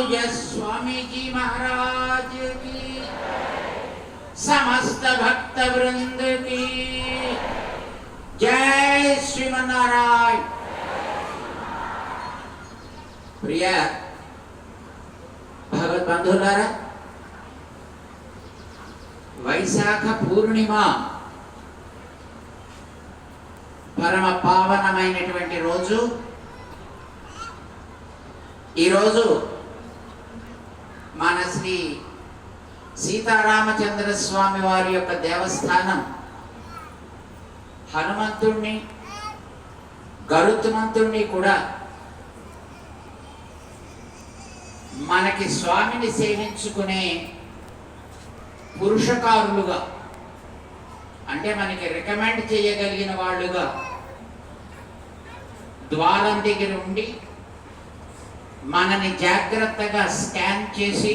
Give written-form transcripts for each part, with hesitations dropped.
रामानुज स्वामी जी महाराज की, समस्त भक्त वृंद की जय श्रीमन्नारायण। प्रिय भगवत बंधुलारा, వైశాఖ పూర్ణిమ పరమ పావనమైనటువంటి రోజు. ఈరోజు మన శ్రీ సీతారామచంద్ర స్వామి వారి యొక్క దేవస్థానం హనుమంతుణ్ణి గరుత్మంతుణ్ణి కూడా మనకి స్వామిని సేవించుకునే పురుషకారులుగా, అంటే మనకి రికమెండ్ చేయగలిగిన వాళ్ళుగా ద్వారం దగ్గర ఉండి మనని జాగ్రత్తగా స్కాన్ చేసి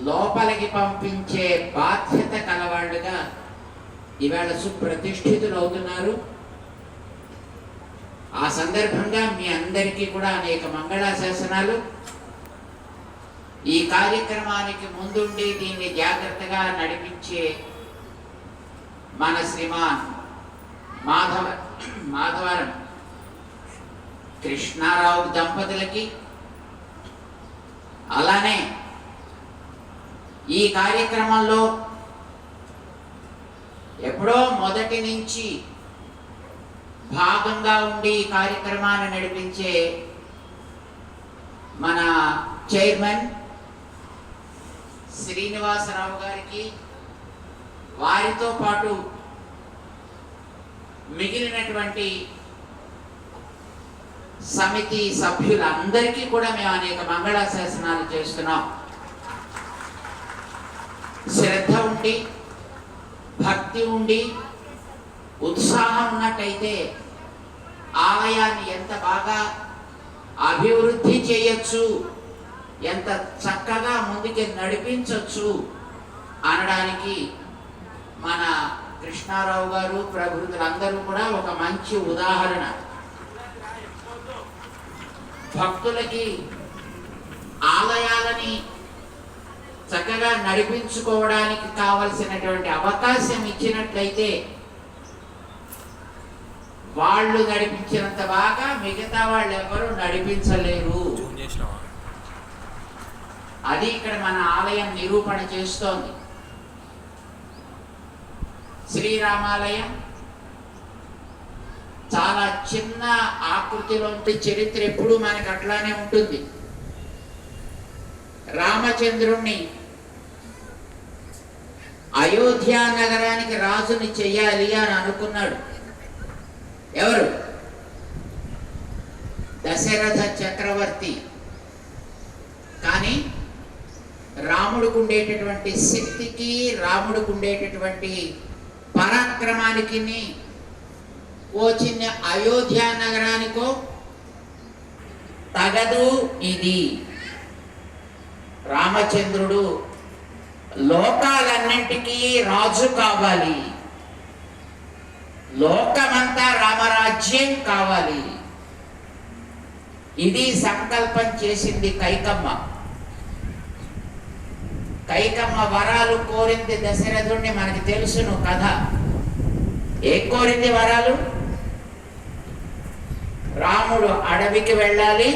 లోపలికి పంపించే బాధ్యత కలవాళ్ళుగా ఇవాళ సుప్రతిష్ఠితులు అవుతున్నారు. ఆ సందర్భంగా మీ అందరికీ కూడా అనేక మంగళాశాసనాలు. ఈ కార్యక్రమానికి ముందుండి దీన్ని జాగ్రత్తగా నడిపించే మన శ్రీమాన్ మాధవరం కృష్ణారావు దంపతులకి, అలానే ఈ కార్యక్రమంలో ఎప్పుడో మొదటి నుంచి భాగంగా ఉండి ఈ కార్యక్రమాన్ని నడిపించే మన చైర్మన్ శ్రీనివాసరావు గారికి, వారితో పాటు మిగిలినటువంటి సమితి సభ్యులందరికీ కూడా మేము అనేక మంగళాశాసనాలు చేస్తున్నాం. శ్రద్ధ ఉండి, భక్తి ఉండి, ఉత్సాహం ఉన్నట్టయితే ఆలయాన్ని ఎంత బాగా అభివృద్ధి చేయొచ్చు, ఎంత చక్కగా ముందుకి నడిపించవచ్చు అనడానికి మన కృష్ణారావు గారు ప్రభుత్వులందరూ కూడా ఒక మంచి ఉదాహరణ. భక్తులకి ఆలయాలని చక్కగా నడిపించుకోవడానికి కావలసినటువంటి అవకాశం ఇచ్చినట్లయితే వాళ్ళు నడిపించినంత బాగా మిగతా వాళ్ళు ఎవరు నడిపించలేరు. అది ఇక్కడ మన ఆలయం నిరూపణ చేస్తోంది. శ్రీరామాలయం చాలా చిన్న ఆకృతిలో ఉంటే చరిత్ర ఎప్పుడూ మనకు అట్లానే ఉంటుంది. రామచంద్రుణ్ణి అయోధ్య నగరానికి రాజుని చెయ్యాలి అని అనుకున్నాడు. ఎవరు? దశరథ చక్రవర్తి. కానీ రాముడికి ఉండేటటువంటి శక్తికి, రాముడికి ఉండేటటువంటి పరాక్రమానికి ఓ చిన్న అయోధ్య నగరానికో తగదు ఇది. రామచంద్రుడు లోకాలన్నింటికీ రాజు కావాలి, లోకమంతా రామరాజ్యం కావాలి. ఇది సంకల్పం చేసింది కైకమ్మ. కైకమ్మ వరాలు కోరింది దశరథుడిని, మనకి తెలుసును కథ. ఏం కోరింది వరాలు? రాముడు అడవికి వెళ్ళాలి,